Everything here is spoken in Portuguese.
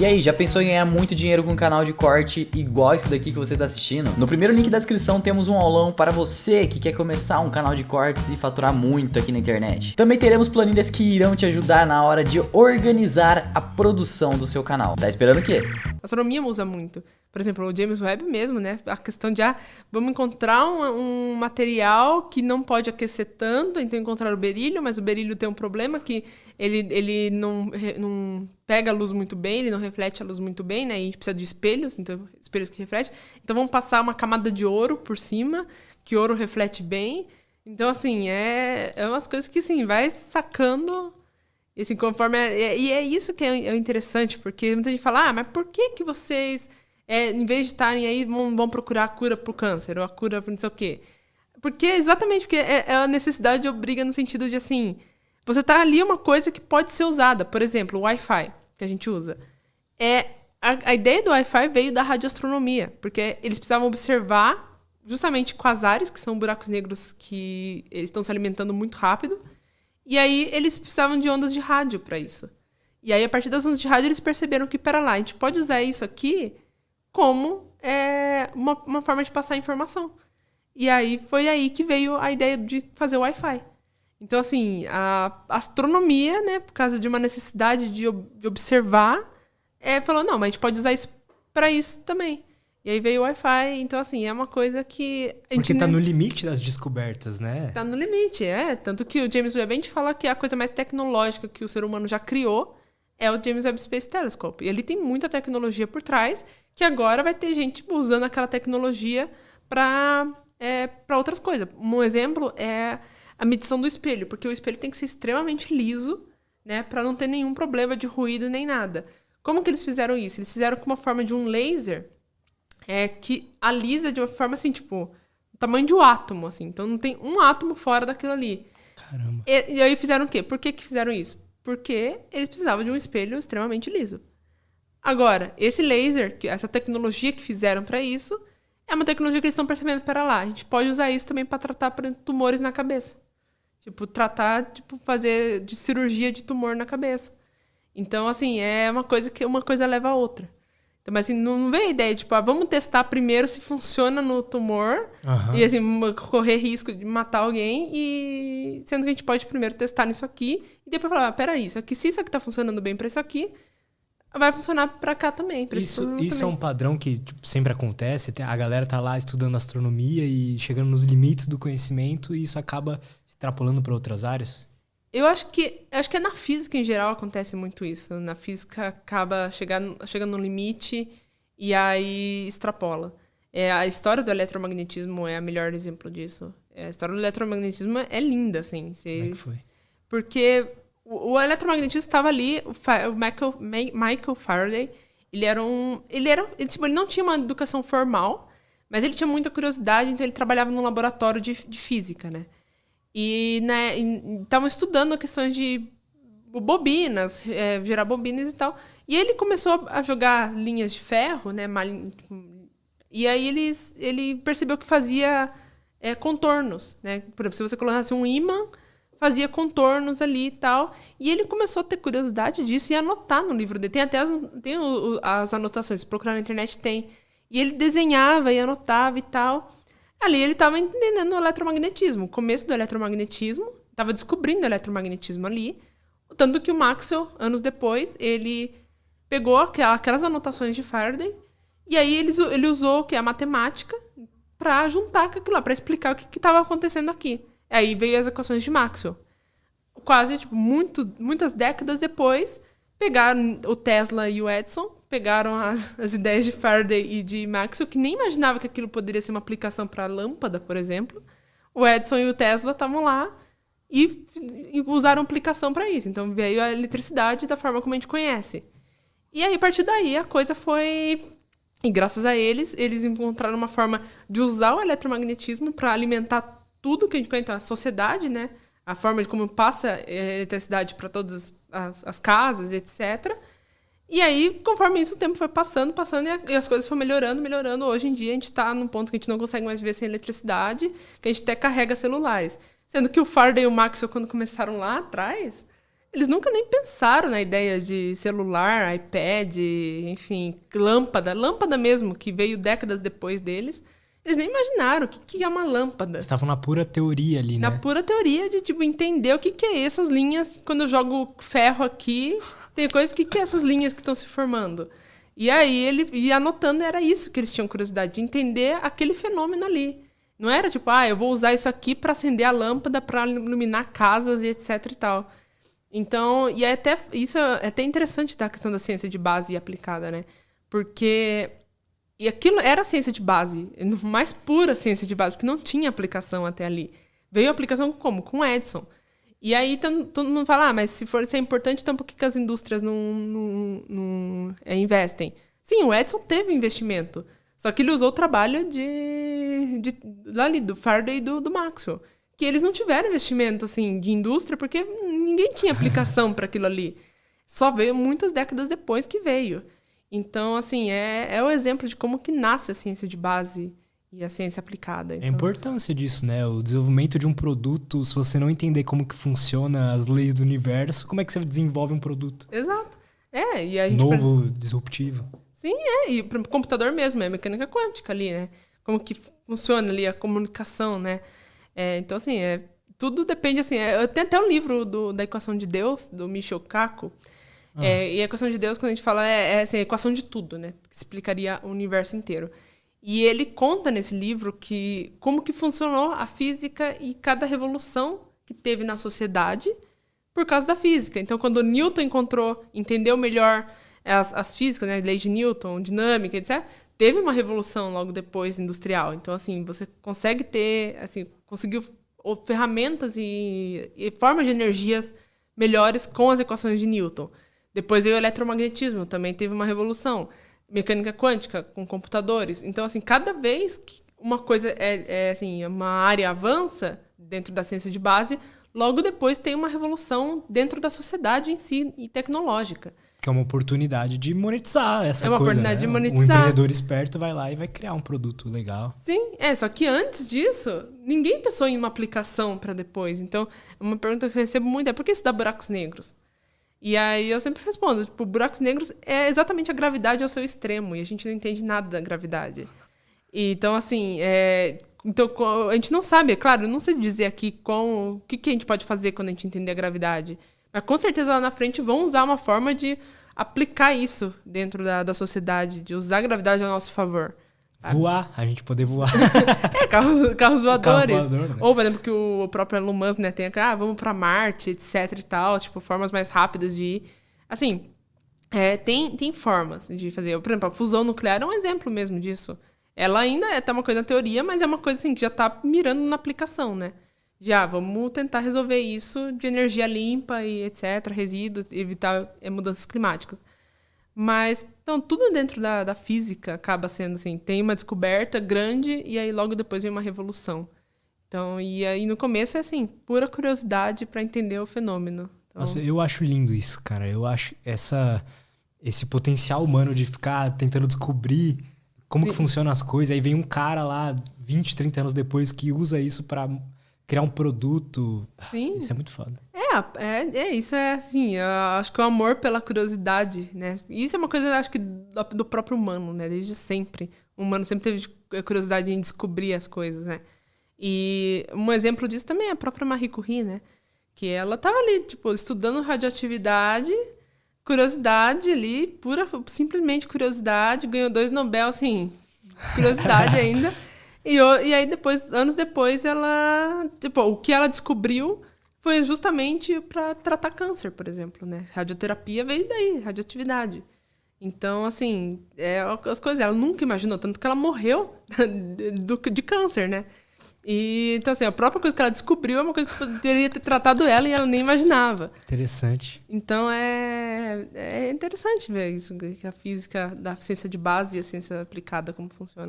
E aí, já pensou em ganhar muito dinheiro com um canal de corte igual esse daqui que você tá assistindo? No primeiro link da descrição temos um aulão para você que quer começar um canal de cortes e faturar muito aqui na internet. Também teremos planilhas que irão te ajudar na hora de organizar a produção do seu canal. Tá esperando o quê? A astronomia usa muito. Por exemplo, o James Webb mesmo, né? A questão de, vamos encontrar um material que não pode aquecer tanto, então encontrar o berílio, mas o berílio tem um problema que ele não pega a luz muito bem, ele não reflete a luz muito bem, né? E a gente precisa de espelhos, então espelhos que refletem. Então vamos passar uma camada de ouro por cima, que ouro reflete bem. Então, assim, é umas coisas que, assim, vai sacando... E, assim, conforme... E é isso que é interessante, porque muita gente fala, mas por que vocês... em vez de estarem aí, vão procurar a cura para o câncer, ou a cura para não sei o quê. Exatamente porque a necessidade obriga no sentido de, assim, você tá ali uma coisa que pode ser usada. Por exemplo, o Wi-Fi, que a gente usa. A ideia do Wi-Fi veio da radioastronomia, porque eles precisavam observar justamente quasares, que são buracos negros que eles estão se alimentando muito rápido, e aí eles precisavam de ondas de rádio para isso. E aí, a partir das ondas de rádio, eles perceberam que, pera lá, a gente pode usar isso aqui como uma forma de passar informação. E aí foi aí que veio a ideia de fazer o Wi-Fi. Então, assim, a astronomia, né, por causa de uma necessidade de observar, falou, não, mas a gente pode usar isso para isso também. E aí veio o Wi-Fi. Então, assim, é uma coisa que... Porque tá no limite das descobertas, né? Tá no limite, Tanto que o James Webb, a gente fala que a coisa mais tecnológica que o ser humano já criou é o James Webb Space Telescope. E ele tem muita tecnologia por trás, que agora vai ter gente usando aquela tecnologia para outras coisas. Um exemplo é a medição do espelho, porque o espelho tem que ser extremamente liso, né, para não ter nenhum problema de ruído nem nada. Como que eles fizeram isso? Eles fizeram com uma forma de um laser que alisa de uma forma assim, tipo, o tamanho de um átomo, assim. Então não tem um átomo fora daquilo ali. Caramba. E aí fizeram o quê? Por que fizeram isso? Porque eles precisavam de um espelho extremamente liso. Agora, esse laser, essa tecnologia que fizeram para isso, é uma tecnologia que eles estão percebendo, pera lá, a gente pode usar isso também para tratar tumores na cabeça. Fazer de cirurgia de tumor na cabeça. Então, assim, é uma coisa que uma coisa leva a outra. Então, mas assim, não vem a ideia de, vamos testar primeiro se funciona no tumor, e assim, correr risco de matar alguém, e sendo que a gente pode primeiro testar nisso aqui, e depois falar, peraí, se isso aqui tá funcionando bem para isso aqui, vai funcionar para cá também. Isso é um padrão que sempre acontece, a galera tá lá estudando astronomia e chegando nos limites do conhecimento, e isso acaba extrapolando para outras áreas? Eu acho que na física em geral acontece muito isso. Na física acaba chegando no limite e aí extrapola. A história do eletromagnetismo é o melhor exemplo disso. A história do eletromagnetismo é linda, assim. Como é que foi? Porque o eletromagnetismo estava ali, o Michael Faraday, ele não tinha uma educação formal, mas ele tinha muita curiosidade, então ele trabalhava num laboratório de física, né? E estavam estudando questões de bobinas, gerar bobinas e tal. E ele começou a jogar linhas de ferro, né? E aí ele percebeu que fazia contornos, né? Por exemplo, se você colocasse um ímã, fazia contornos ali e tal. E ele começou a ter curiosidade disso e anotar no livro dele. Tem até as anotações, se procurar na internet tem. E ele desenhava e anotava e tal. Ali ele estava entendendo o eletromagnetismo, o começo do eletromagnetismo, estava descobrindo o eletromagnetismo ali. Tanto que o Maxwell, anos depois, ele pegou aquelas anotações de Faraday e aí ele usou a matemática para juntar com aquilo lá, para explicar o que estava acontecendo aqui. Aí veio as equações de Maxwell. Quase muitas décadas depois, pegaram o Tesla e o Edison, pegaram as ideias de Faraday e de Maxwell, que nem imaginava que aquilo poderia ser uma aplicação para lâmpada, por exemplo. O Edison e o Tesla estavam lá e usaram aplicação para isso. Então veio a eletricidade da forma como a gente conhece. E aí, a partir daí, a coisa foi... E graças a eles encontraram uma forma de usar o eletromagnetismo para alimentar tudo que a gente conhece, a sociedade, né? A forma de como passa a eletricidade para todas as casas, etc. E aí, conforme isso, o tempo foi passando e as coisas foram melhorando. Hoje em dia, a gente está num ponto que a gente não consegue mais viver sem eletricidade, que a gente até carrega celulares. Sendo que o Faraday e o Maxwell, quando começaram lá atrás, Eles nunca nem pensaram na ideia de celular, iPad, enfim, lâmpada. Lâmpada mesmo, que veio décadas depois deles. Eles nem imaginaram o que é uma lâmpada. Eles estavam na pura teoria ali, né? Na pura teoria de, tipo, entender o que é essas linhas. Quando eu jogo ferro aqui, tem coisa, o que é essas linhas que estão se formando? E aí, ele ia anotando, era isso que eles tinham curiosidade, de entender aquele fenômeno ali. Não era tipo, eu vou usar isso aqui para acender a lâmpada, para iluminar casas e etc e tal. Então, e isso é até interessante da questão da ciência de base e aplicada, né? Porque aquilo era ciência de base, mais pura ciência de base, porque não tinha aplicação até ali. Veio a aplicação como? Com o Edison. E aí todo mundo fala, mas se for isso é importante, então por que as indústrias não investem? Sim, o Edison teve investimento, só que ele usou o trabalho do Faraday e do Maxwell, que eles não tiveram investimento assim, de indústria, porque ninguém tinha aplicação para aquilo ali. Só veio muitas décadas depois que veio. Então, assim, é o exemplo de como que nasce a ciência de base e a ciência aplicada. Então... A importância disso, né? O desenvolvimento de um produto, se você não entender como que funciona as leis do universo, como é que você desenvolve um produto? Exato. E a gente novo, disruptivo. Sim, e para o computador mesmo, é mecânica quântica ali, né? Como que funciona ali a comunicação, né? Então, assim, tudo depende, assim... Tem até um livro da Equação de Deus, do Michio Kaku. E a Equação de Deus, quando a gente fala, assim, a equação de tudo, né? Que explicaria o universo inteiro. E ele conta nesse livro como que funcionou a física e cada revolução que teve na sociedade por causa da física. Então, quando Newton entendeu melhor as físicas, né, leis de Newton, dinâmica, etc., teve uma revolução logo depois industrial. Então, assim, você consegue ter, assim, conseguiu ferramentas e formas de energias melhores com as equações de Newton. Depois veio o eletromagnetismo, também teve uma revolução. Mecânica quântica com computadores. Então, assim, cada vez que uma coisa assim, uma área avança dentro da ciência de base, logo depois tem uma revolução dentro da sociedade em si e tecnológica. Que é uma oportunidade de monetizar essa coisa. É uma oportunidade, né? De monetizar. Um empreendedor esperto vai lá e vai criar um produto legal. Sim, só que antes disso, ninguém pensou em uma aplicação para depois. Então, uma pergunta que eu recebo muito é: por que estudar buracos negros? E aí eu sempre respondo, tipo, buracos negros é exatamente a gravidade ao seu extremo, e a gente não entende nada da gravidade. Então, assim, então, a gente não sabe, é claro, eu não sei dizer aqui o que a gente pode fazer quando a gente entender a gravidade, mas com certeza lá na frente vão usar uma forma de aplicar isso dentro da sociedade, de usar a gravidade a nosso favor. Voar, a gente poder voar. Carros voadores. Carro voador, né? Ou, por exemplo, que o próprio Elon Musk, né, tem vamos pra Marte, etc e tal, tipo, formas mais rápidas de ir. Assim, tem formas de fazer. Por exemplo, a fusão nuclear é um exemplo mesmo disso. Ela ainda tá uma coisa na teoria, mas é uma coisa assim que já tá mirando na aplicação, né? Vamos tentar resolver isso de energia limpa e etc, resíduos, evitar mudanças climáticas. Mas, então, tudo dentro da física acaba sendo assim, tem uma descoberta grande e aí logo depois vem uma revolução. Então, e aí no começo é assim, pura curiosidade para entender o fenômeno. Então... Nossa, eu acho lindo isso, cara. Eu acho esse potencial humano de ficar tentando descobrir como que funcionam as coisas. Aí vem um cara lá, 20, 30 anos depois, que usa isso para criar um produto. Sim. Isso é muito foda. Isso é assim, eu acho que o amor pela curiosidade, né? Isso é uma coisa, acho que, do próprio humano, né? Desde sempre. O humano sempre teve curiosidade em descobrir as coisas, né? E um exemplo disso também é a própria Marie Curie, né? Que ela tava ali, tipo, estudando radioatividade, curiosidade ali, simplesmente curiosidade, ganhou 2 Nobel, assim, curiosidade ainda. E aí, anos depois, ela... Tipo, o que ela descobriu foi justamente para tratar câncer, por exemplo, né? Radioterapia veio daí, radioatividade. Então, assim, as coisas... Ela nunca imaginou, tanto que ela morreu de câncer, né? E, então, assim, a própria coisa que ela descobriu é uma coisa que poderia ter tratado ela e ela nem imaginava. Interessante. Então, é interessante ver isso, que a física da ciência de base e a ciência aplicada, como funciona.